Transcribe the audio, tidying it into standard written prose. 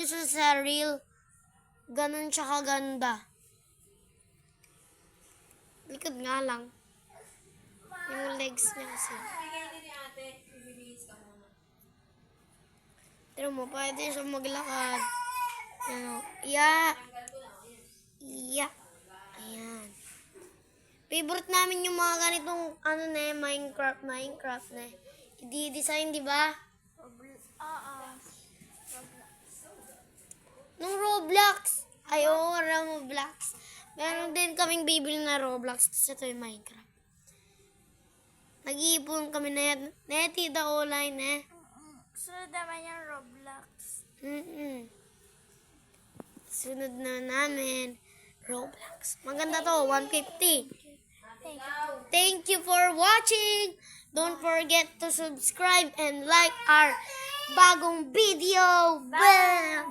Sa reel, ganun siya kaganda. Likod nga lang. Yung legs niya kasi. Pero mo, pwede siya maglakad. Ano, iya. Iya. Ayan. Favorite namin yung mga ganitong, Minecraft na. I-design, di ba? Nung Roblox. Ay, oo, Roblox. Meron din kaming bibili na Roblox. Tapos ito yung Minecraft. Nag-iipon kami na Tita online eh. Sunod naman yung Roblox. Sunod na namin. Roblox. Maganda to, 150. Thank you for watching. Don't forget to subscribe and like our bagong video. Bam!